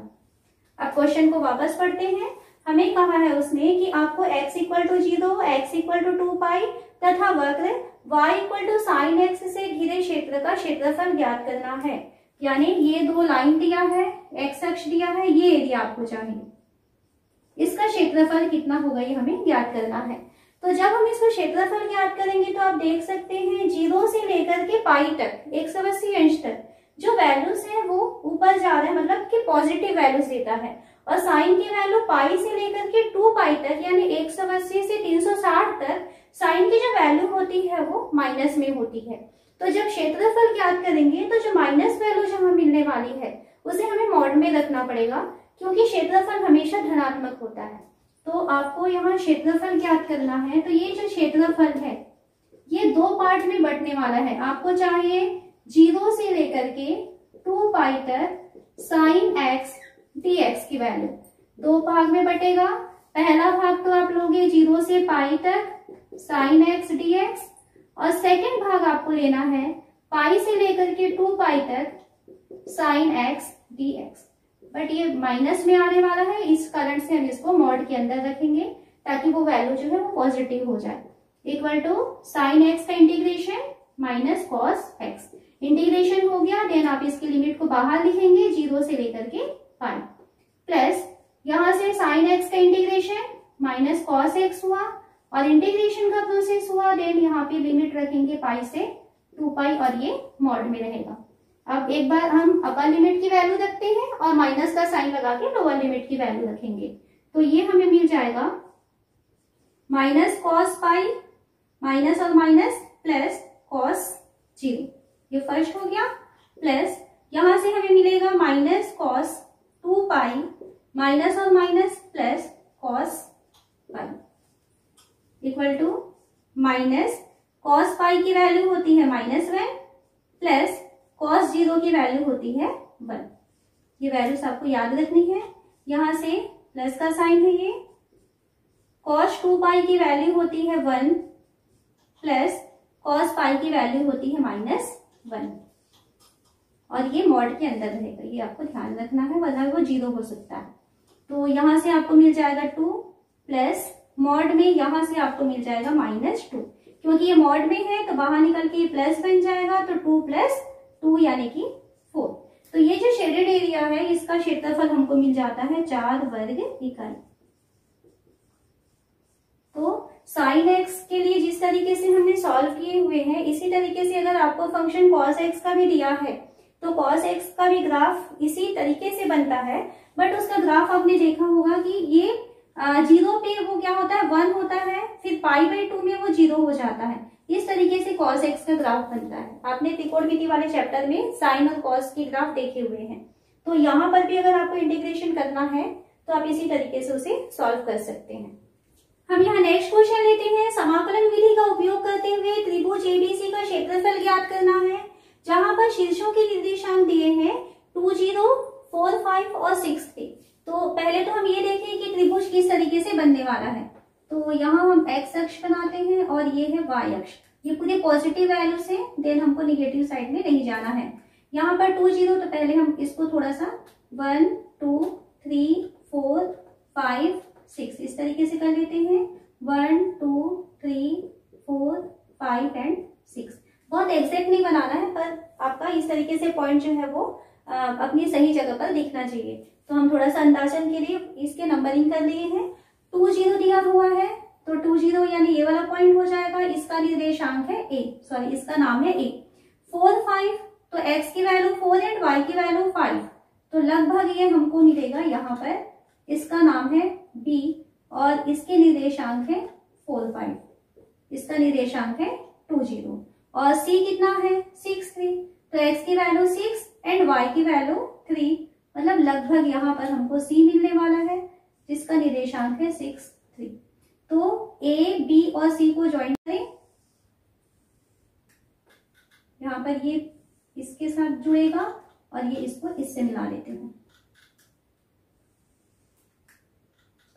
अब क्वेश्चन को वापस पढ़ते हैं। हमें कहा है उसने कि आपको x equal to 0, x equal to 2 pi तथा वक्र y equal to sine x से घिरे क्षेत्र का क्षेत्रफल ज्ञात करना है। यानी ये दो लाइन दिया है, x अक्ष दिया है, ये एरिया आपको चाहिए, इसका क्षेत्रफल कितना होगा ये हमें ज्ञात करना है। तो जब हम इसका क्षेत्रफल ज्ञात करेंगे तो आप देख सकते हैं 0 से लेकर के पाई तक 180 अंश तक जो वैल्यूज है वो ऊपर जा रहे हैं, मतलब कि पॉजिटिव वैल्यूज देता है, और साइन की वैल्यू पाई से लेकर के 2 पाई तक यानी 180 से 360 तक साइन की जो वैल्यू होती है वो माइनस में होती है। तो जब क्षेत्रफल ज्ञात करेंगे तो जो माइनस वैल्यू जो हमें मिलने वाली है उसे हमें मॉड में रखना पड़ेगा, क्योंकि क्षेत्रफल हमेशा धनात्मक होता है। तो आपको यहाँ क्षेत्रफल ज्ञात करना है। तो ये जो क्षेत्रफल है ये 2 पार्ट में बंटने वाला है। आपको चाहिए 0 से लेकर के 2 पाई तक साइन x dx की वैल्यू 2 भाग में बटेगा। पहला भाग तो आप लोगे 0 से पाई तक साइन x dx, और सेकेंड भाग आपको लेना है पाई से लेकर के 2 पाई तक साइन x dx। बट ये माइनस में आने वाला है, इस कारण से हम इसको मॉड के अंदर रखेंगे ताकि वो वैल्यू जो है वो पॉजिटिव हो जाए। इक्वल टू साइन x का integration minus cos x। Integration हो गया, देन आप इसकी लिमिट को बाहर लिखेंगे 0 से लेकर के पाई, प्लस यहां से साइन एक्स का इंटीग्रेशन माइनस कॉस एक्स हुआ और इंटीग्रेशन का प्रोसेस हुआ, देन यहाँ पे लिमिट रखेंगे पाई से 2 पाई और ये मॉड में रहेगा। अब एक बार हम अपर लिमिट की वैल्यू रखते हैं और माइनस का साइन लगा के लोअर लिमिट की वैल्यू रखेंगे, तो ये हमें मिल जाएगा माइनस कॉस पाई, माइनस और माइनस प्लस कॉस 0, ये फर्स्ट हो गया, प्लस यहां से हमें मिलेगा माइनस कॉस 2 पाई माइनस और minus plus cos pi equal to minus cos pi की वैल्यू होती है -1 प्लस कॉस 0 की वैल्यू होती है 1। ये वैल्यूज आपको याद रखनी है। यहां से प्लस का साइन है, ये कॉस 2 पाई की वैल्यू होती है 1 प्लस कॉस पाई की वैल्यू होती है -1 और ये मॉड के अंदर रहेगा, ये आपको ध्यान रखना है वरना वो 0 हो सकता है। तो यहां से आपको मिल जाएगा 2 प्लस मॉड में यहां से आपको मिल जाएगा -2, क्योंकि ये मॉड में है तो बाहर निकल के प्लस बन जाएगा, तो 2 + 2 यानी कि 4। तो ये जो शेडेड एरिया है इसका क्षेत्रफल हमको मिल जाता है 4 वर्ग इकाई। तो साइन एक्स के लिए जिस तरीके से हमने सॉल्व किए हुए हैं, इसी तरीके से अगर आपको फंक्शन कॉस एक्स का भी दिया है तो कॉस एक्स का भी ग्राफ इसी तरीके से बनता है, बट उसका ग्राफ आपने देखा होगा कि ये 0 पे वो क्या होता है 1 होता है, फिर π/2 में वो 0 हो जाता है। इस तरीके से कॉस एक्स का ग्राफ बनता है। आपने त्रिकोणमिति वाले चैप्टर में साइन और कॉस के ग्राफ देखे हुए हैं, तो यहाँ पर भी अगर आपको इंटीग्रेशन करना है तो आप इसी तरीके से उसे सॉल्व कर सकते हैं। हम यहाँ नेक्स्ट क्वेश्चन लेते हैं। समाकलन विधि का उपयोग करते हुए त्रिभुज एबीसी का क्षेत्रफल ज्ञात करना है, जहां पर शीर्षों के निर्देशांक दिए हैं 2, 0, 4, 5 और 6 थे। तो पहले तो हम ये देखें कि त्रिभुज किस तरीके से बनने वाला है। तो यहाँ हम एक्स अक्ष बनाते हैं और ये है वाई अक्ष, ये पूरे पॉजिटिव वैल्यू से, देन हमको निगेटिव साइड में नहीं जाना है। यहाँ पर 2, 0, तो पहले हम इसको थोड़ा सा 1, 2, 3, 4, 5, 6 इस तरीके से कर लेते हैं। 1, 2, 3, 4, 5 एंड 6। बहुत एग्जैक्ट नहीं बनाना है, पर आपका इस तरीके से पॉइंट जो है वो अपनी सही जगह पर दिखना चाहिए। तो हम थोड़ा सा अंदाजन के लिए इसके नंबरिंग कर लिए हैं। 2, 0 दिया हुआ है तो 2, 0 यानी ये वाला पॉइंट हो जाएगा, इसका निर्देशांक है a, सॉरी इसका नाम है a। 4, 5 तो x की वैल्यू 4 एंड y की वैल्यू 5, तो लगभग ये हमको मिलेगा यहाँ पर, इसका नाम है b और इसके निर्देशांक है 4, 5, इसका निर्देशांक है 2, 0 और c कितना है 6, 3, तो x की वैल्यू 6 एंड y की वैल्यू 3, मतलब लगभग यहाँ पर हमको c मिलने वाला है जिसका निर्देशांक है 6, 3। तो a, b और c को ज्वाइन करें, यहाँ पर ये इसके साथ जुड़ेगा और ये इसको इससे मिला लेते हैं।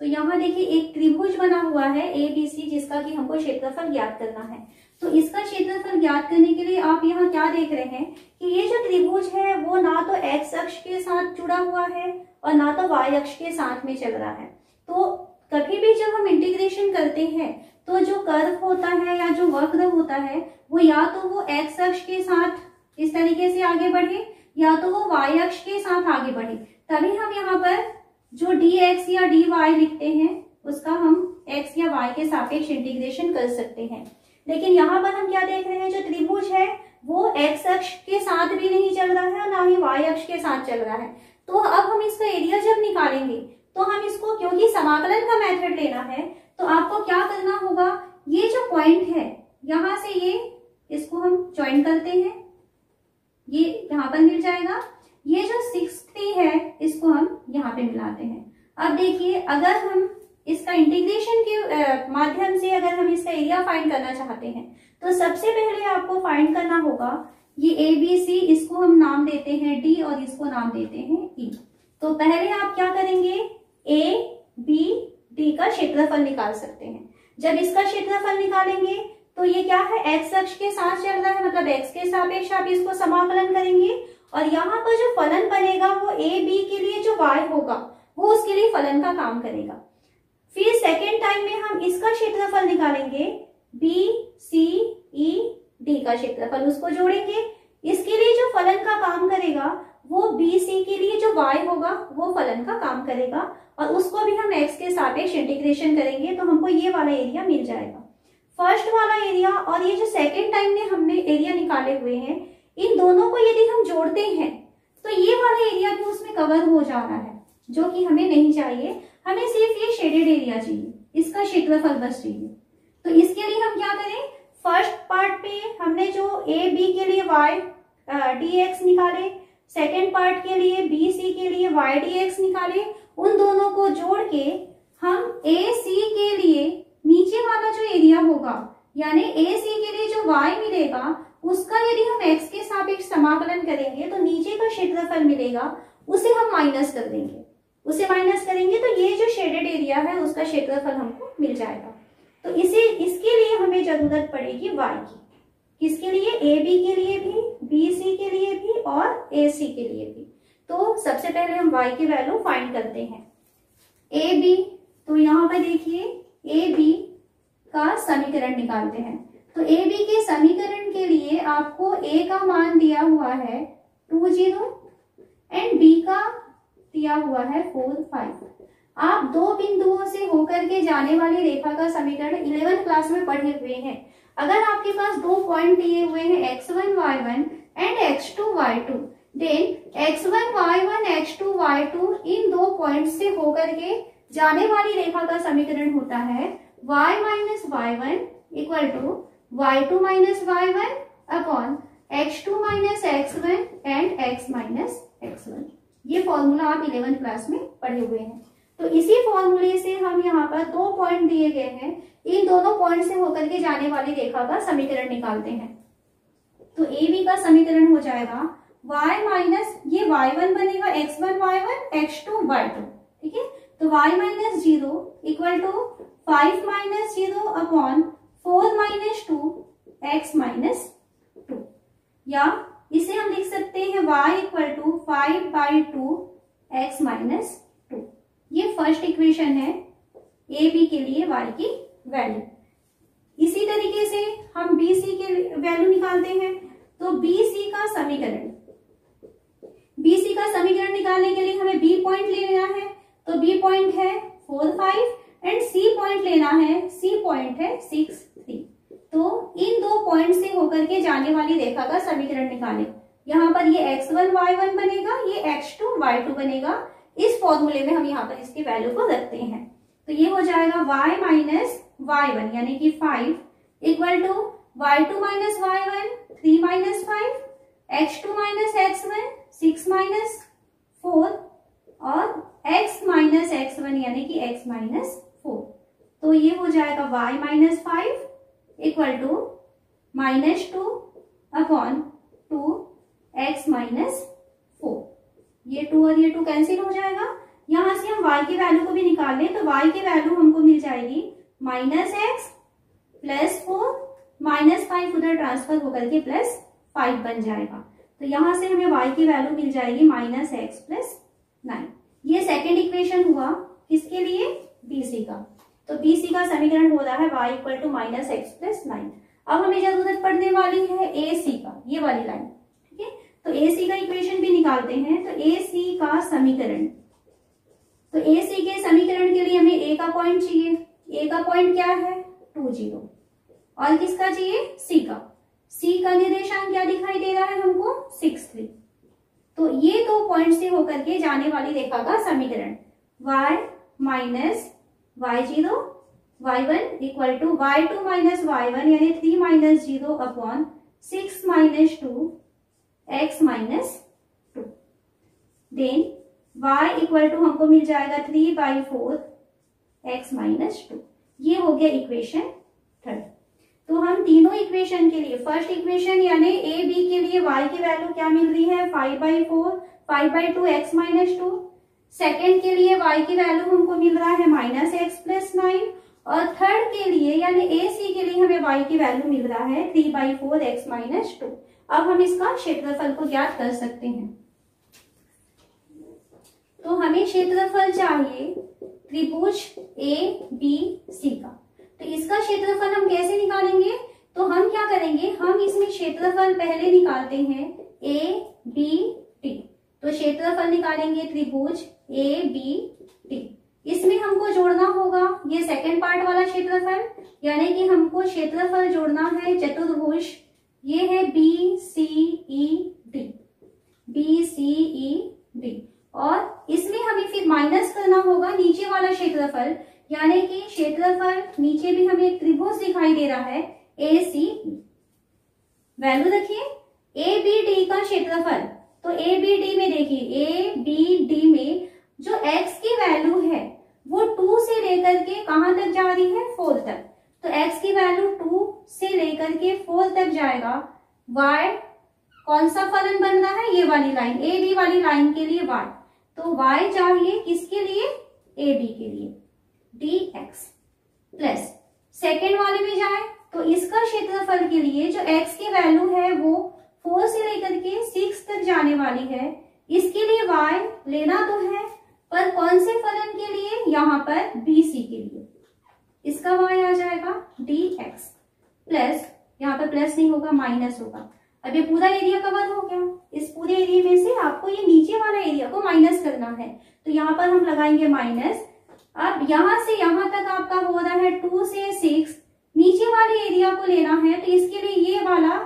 तो यहाँ देखिए एक त्रिभुज बना हुआ है ABC, जिसका कि हमको क्षेत्रफल ज्ञात करना है। तो इसका क्षेत्रफल ज्ञात करने के लिए आप यहाँ क्या देख रहे हैं कि ये जो त्रिभुज है वो ना तो x अक्ष के साथ जुड़ा हुआ है और ना तो y अक्ष के साथ में चल रहा है। तो कभी भी जब हम इंटीग्रेशन करते हैं तो जो कर्व होता है या जो वक्र होता है वो या तो वो x अक्ष के साथ इस तरीके से आगे बढ़े या तो वो y अक्ष के साथ आगे बढ़े, तभी हम यहाँ पर जो dx या dy लिखते हैं उसका हम x या y के सापेक्ष इंटीग्रेशन कर सकते हैं। लेकिन यहाँ पर हम क्या देख रहे हैं, जो त्रिभुज है वो x अक्ष के साथ भी नहीं चल रहा है और ना ही y अक्ष के साथ चल रहा है। तो अब हम इसका एरिया जब निकालेंगे तो हम इसको, क्योंकि समाकलन का मेथड लेना है, तो आपको क्या करना होगा, ये जो पॉइंट है यहाँ से ये इसको हम ज्वाइन करते हैं, ये यहाँ पर मिल जाएगा। ये जो 60 है इसको हम यहाँ पे मिलाते हैं। अब देखिए अगर हम इसका इंटीग्रेशन के माध्यम से अगर हम इसका एरिया फाइंड करना चाहते हैं तो सबसे पहले आपको फाइंड करना होगा ये ABC, इसको हम नाम देते हैं D और इसको नाम देते हैं E। तो पहले आप क्या करेंगे, A, B, D का क्षेत्रफल निकाल सकते हैं। जब इसका क्षेत्रफल निकालेंगे तो ये क्या है, x अक्ष के साथ चल रहा है, मतलब x के सापेक्ष आप इसको समाकलन करेंगे और यहाँ पर जो फलन बनेगा वो a, b के लिए जो y होगा वो उसके लिए फलन का काम करेगा। फिर सेकेंड टाइम में हम इसका क्षेत्रफल निकालेंगे, b, c, e, d का क्षेत्रफल, उसको जोड़ेंगे, इसके लिए जो फलन का काम करेगा वो बी सी के लिए जो y होगा वो फलन का काम करेगा, और उसको भी हम x के सापेक्ष इंटीग्रेशन करेंगे तो हमको ये वाला एरिया मिल जाएगा। फर्स्ट वाला एरिया और ये जो सेकेंड टाइम में हमने एरिया निकाले हुए हैं, इन दोनों को यदि हम जोड़ते हैं तो ये वाला एरिया भी उसमें कवर हो जा रहा है, जो कि हमें नहीं चाहिए। हमें सिर्फ ये शेडेड एरिया चाहिए, इसका क्षेत्रफल बस चाहिए। तो इसके लिए हम क्या करें, फर्स्ट पार्ट पे हमने जो ए बी के लिए y dx निकाले, सेकेंड पार्ट के लिए बी सी के लिए y dx निकाले, उन दोनों को जोड़ के हम ए सी के लिए नीचे वाला जो एरिया होगा, यानी ए सी के लिए जो y मिलेगा उसका यदि हम x के सापेक्ष समाकलन करेंगे तो नीचे का क्षेत्रफल मिलेगा, उसे हम माइनस कर देंगे। उसे माइनस करेंगे तो ये जो शेडेड एरिया है उसका क्षेत्रफल हमको मिल जाएगा। तो इसके लिए हमें जरूरत पड़ेगी y की। किसके लिए, ए बी के लिए भी, बी सी के लिए भी और ए सी के लिए भी। तो सबसे पहले हम y की वैल्यू फाइंड करते हैं। ए बी, तो यहाँ पर देखिए ए बी का समीकरण निकालते हैं। तो ए बी के समीकरण के लिए आपको a का मान दिया हुआ है 20 एंड b का दिया हुआ है 45। आप दो बिंदुओं से होकर के जाने वाली रेखा का समीकरण 11th क्लास में पढ़े हुए हैं। अगर आपके पास दो पॉइंट दिए हुए हैं x1 y1 and x2 y2, then x1 y1 x2 y2 इन दो पॉइंट से होकर के जाने वाली रेखा का समीकरण होता है y minus y1 equal to y2 minus y1 upon x2 minus x1 and x minus x1। ये फॉर्मूला आप 11th क्लास में पढ़े हुए हैं। तो इसी फॉर्मूले से हम यहाँ पर दो पॉइंट दिए गए हैं, इन दोनों पॉइंट से होकर के जाने वाली रेखा का समीकरण निकालते हैं। तो ए बी का समीकरण हो जाएगा y माइनस ये y1 बनेगा x1 y1 x2 y2, ठीक है। तो y minus 0 equal to 5 minus 0 upon 4 minus 2 x minus 2, या इसे हम लिख सकते हैं y equal to 5/2 x minus 2। ये फर्स्ट इक्वेशन है ए बी के लिए y की वैल्यू। इसी तरीके से हम बी सी के वैल्यू निकालते हैं। तो बी सी का समीकरण निकालने के लिए हमें बी पॉइंट लेना है। तो बी पॉइंट है 4 5 एंड सी पॉइंट लेना है, सी पॉइंट है 6 3। तो इन दो पॉइंट से होकर के जाने वाली रेखा का समीकरण निकालें। यहाँ पर ये x1 y1 बनेगा, ये x2 y2 बनेगा। इस फॉर्मूले में हम यहाँ पर इसकी वैल्यू को रखते हैं। तो ये हो जाएगा y माइनस y1 यानी कि 5 equal to y2 minus y1 3 minus 5, x2 minus x1 6 minus 4 और x माइनस x1 यानी कि x माइनस 4। तो ये हो जाएगा y minus 5 equal to -2 upon 2 x minus 4। ये 2 और ये 2 कैंसिल हो जाएगा। यहां से हम y की वैल्यू को भी निकाल लें तो y की वैल्यू हमको मिल जाएगी -x प्लस 4 -5 उधर ट्रांसफर होकर के +5 बन जाएगा। तो यहां से हमें y की वैल्यू मिल जाएगी -x प्लस 9। ये सेकेंड इक्वेशन हुआ किसके लिए, BC का। तो BC का समीकरण हो रहा है y equal to -x plus 9। अब हमें जरूरत पड़ने वाली है AC का, ये वाली लाइन, ठीक है। तो AC का इक्वेशन भी निकालते हैं। तो AC का समीकरण, तो AC के समीकरण के लिए हमें A का पॉइंट चाहिए। A का पॉइंट क्या है 2 0 और किसका चाहिए C का। C का निर्देशांक क्या दिखाई दे रहा है हमको 6 3। तो ये दो पॉइंट से होकर के जाने वाली रेखा का समीकरण y minus y0 y1 equal to y2 minus y1 यानी 3 minus 0 upon 6 minus 2 x minus 2। Then y equal to हमको मिल जाएगा 3/4 x माइनस 2। ये हो गया इक्वेशन थर्ड। तो हम तीनों इक्वेशन के लिए, फर्स्ट इक्वेशन यानी ए बी के लिए y की वैल्यू क्या मिल रही है 5/4 5/2 x माइनस 2। सेकेंड के लिए y की वैल्यू हमको मिल रहा है -x प्लस 9 और थर्ड के लिए यानी ए सी के लिए हमें y की वैल्यू मिल रहा है 3/4 x माइनस 2। अब हम इसका क्षेत्रफल को ज्ञात कर सकते हैं। तो हमें क्षेत्रफल चाहिए त्रिभुज ए बी सी का। तो इसका क्षेत्रफल हम कैसे निकालेंगे, तो हम क्या करेंगे, हम इसमें क्षेत्रफल पहले निकालते हैं ABD। तो क्षेत्रफल निकालेंगे त्रिभुज ABD। इसमें हमको जोड़ना होगा ये सेकंड पार्ट वाला क्षेत्रफल, यानी कि हमको क्षेत्रफल जोड़ना है चतुर्भुज, ये है BCED, BCED। और इसमें हमें फिर माइनस करना होगा नीचे वाला क्षेत्रफल, यानी कि क्षेत्रफल नीचे भी हमें एक त्रिभुज दिखाई दे रहा है ACE। वैल्यू रखिए ABD का क्षेत्रफल, तो ABD में देखिए ABD में जो x की वैल्यू है वो 2 से लेकर के कहां तक जा रही है, 4 तक। तो x की वैल्यू 2 से लेकर के 4 तक जाएगा। y कौन सा फलन बन रहा है, ये वाली लाइन, AB वाली लाइन के लिए y। तो y चाहिए किसके लिए, AB के लिए, dx प्लस सेकेंड वाले में जाए तो इसका क्षेत्रफल के लिए जो x की वैल्यू है वो 4 से लेकर के 6 तक जाने वाली है, इसके लिए y लेना तो है, पर कौन से फलन के लिए, यहाँ पर BC के लिए, इसका y आ जाएगा dx प्लस, यहाँ पर प्लस नहीं होगा माइनस होगा। अब ये पूरा एरिया कवर हो गया, इस पूरे एरिया में से आपको ये नीचे वाला एरिया को माइनस करना है, तो यहाँ पर हम लगाएंगे माइनस। अब यहाँ से यहाँ तक आपका हो रहा है 2 से 6, नीचे वाले एरिया को लेना है, तो इसके लिए ये वाला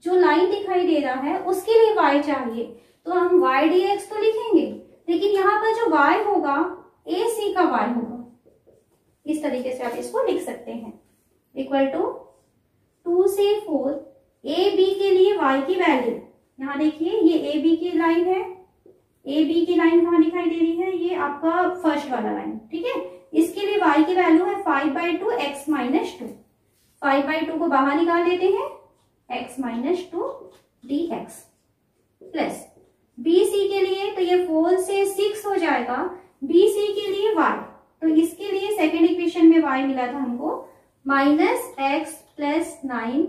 जो लाइन दिखाई दे रहा है उसके लिए y चाहिए, तो हम y dx तो लिखेंगे, लेकिन यहाँ पर जो y होगा AC का y होगा, इस तरीके से आप इसको लिख सकते हैं, इक्वल टू 2 से 4 AB के लिए y की वैल्यू, यहाँ देखिए ये AB की लाइन है, AB की लाइन कहाँ दिखाई दे रही है, ये आपका फर्स्ट वाला लाइन, ठीक है। इसके लिए y की वैल्यू है 5/2 x माइनस 2, 5/2 को बाहर निकाल देते हैं, x minus 2 dx plus BC के लिए तो ये 4 से 6 हो जाएगा, BC के लिए y, तो इसके लिए सेकेंड इक्वेशन में y मिला था हमको, minus x plus 9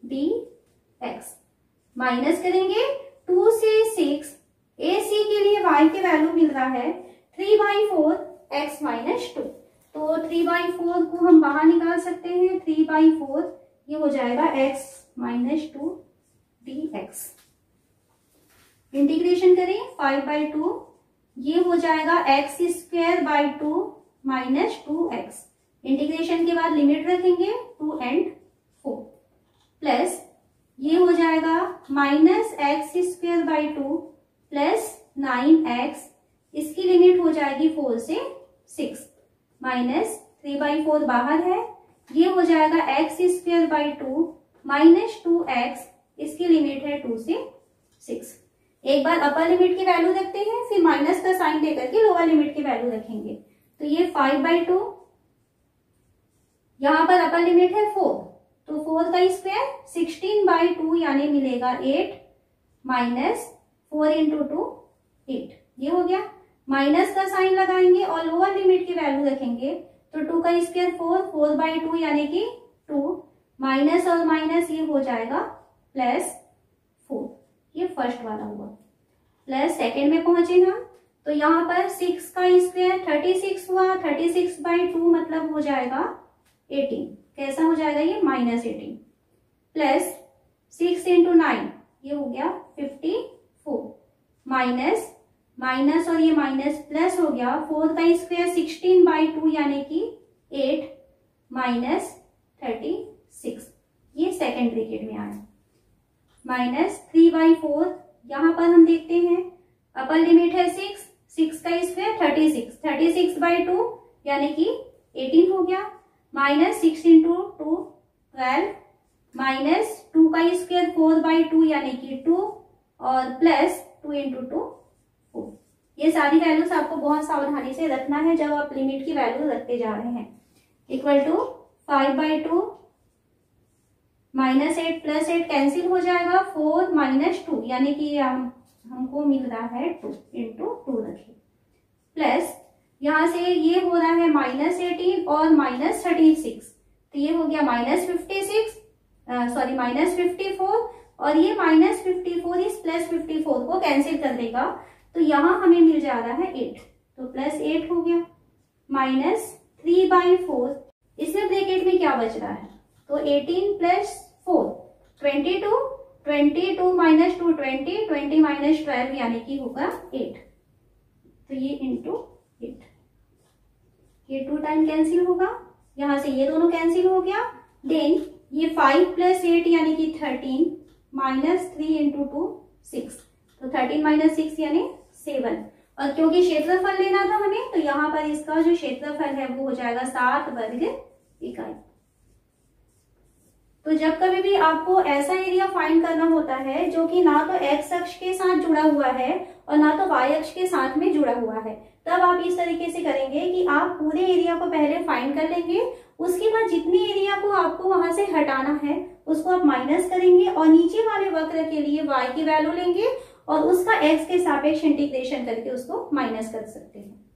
dx। Minus करेंगे 2 से 6, AC के लिए y के वैल्यू मिल रहा है 3/4 x माइनस 2, तो 3/4 को हम बाहर निकाल सकते हैं, 3/4 ये हो जाएगा x माइनस 2 dx। इंटीग्रेशन करें 5/2, ये हो जाएगा x² 2 माइनस 2x। इंटीग्रेशन के बाद लिमिट रखेंगे 2 and 4 प्लस ये हो जाएगा माइनस x² 2 प्लस 9x, इसकी लिमिट हो जाएगी 4 से 6, माइनस 3/4 बाहर है, ये हो जाएगा x² 2 माइनस 2x, इसकी लिमिट है 2 से 6। एक बार अपर लिमिट की वैल्यू रखते हैं, फिर माइनस का साइन देकर के लोअर लिमिट की वैल्यू रखेंगे, तो ये 5/2, यहाँ पर अपर लिमिट है 4, तो 4 का स्क्वायर 16/2 यानी मिलेगा 8 माइनस 4 into 2 8, ये हो गया। माइनस का साइन लगाएंगे और लोअर लिमिट की वैल्यू रखेंगे, तो 2 का स्क्वायर 4, 4/2 यानी कि 2, माइनस और माइनस ये हो जाएगा प्लस 4, ये फर्स्ट वाला हुआ। प्लस सेकेंड में पहुंचे हम, तो यहाँ पर 6 का स्क्वायर 36 हुआ, 36/2 मतलब हो जाएगा 18, कैसा हो जाएगा ये, माइनस 18, प्लस 6 into 9 ये हो गया 54, माइनस माइनस और ये माइनस प्लस हो गया, 4 का स्क्वायर 16/2 यानी कि 8 माइनस 36, ये सेकेंड ब्रैकेट में आया, माइनस 3/4, यहाँ पर हम देखते हैं अपर लिमिट है 6, 6 का स्क्वायर 36, 36/2 यानी कि 18 हो गया, माइनस 6 into 2 12, माइनस 2 का स्क्वायर 4/2 यानी कि 2, और प्लस 2 into 2 4। ये सारी वैल्यूज आपको बहुत सावधानी से रखना है जब आप लिमिट की वैल्यू रखते जा रहे हैं। Equal to 5/2 minus 8 plus 8 cancel हो जाएगा, 4 माइनस 2 यानी कि हमको मिल रहा है 2 into 2 रखिए, प्लस यहाँ से ये हो रहा है माइनस 18 और माइनस 36, तो ये हो गया माइनस 54, और ये माइनस 54 इस प्लस 54 को कैंसिल कर देगा, तो यहाँ हमें मिल जा रहा है 8, तो प्लस 8 हो गया, माइनस 3/4, इसमें ब्रैकेट में क्या बच रहा है, तो 18 प्लस 4 22, 22 माइनस 2 20, 20 माइनस 12 यानी कि होगा 8। तो ये इंटू 8, ये 2 टाइम कैंसिल होगा, यहां से ये दोनों कैंसिल हो गया। देन ये 5 प्लस 8 यानी कि 13 माइनस 3 इंटू 2 6, तो 13 माइनस 6 यानी 7। और क्योंकि क्षेत्रफल लेना था हमें, तो यहाँ पर इसका जो क्षेत्रफल है वो हो जाएगा 7 वर्ग इकाई। तो जब कभी भी आपको ऐसा एरिया फाइंड करना होता है जो कि ना तो एक्स अक्ष के साथ जुड़ा हुआ है और ना तो वाई अक्ष के साथ में जुड़ा हुआ है, तब आप इस तरीके से करेंगे कि आप पूरे एरिया को पहले फाइंड कर लेंगे, उसके बाद जितनी एरिया को आपको वहां से हटाना है उसको आप माइनस करेंगे और नीचे वाले वक्र के लिए y की वैल्यू लेंगे और उसका x के सापेक्ष इंटीग्रेशन करके उसको माइनस कर सकते हैं।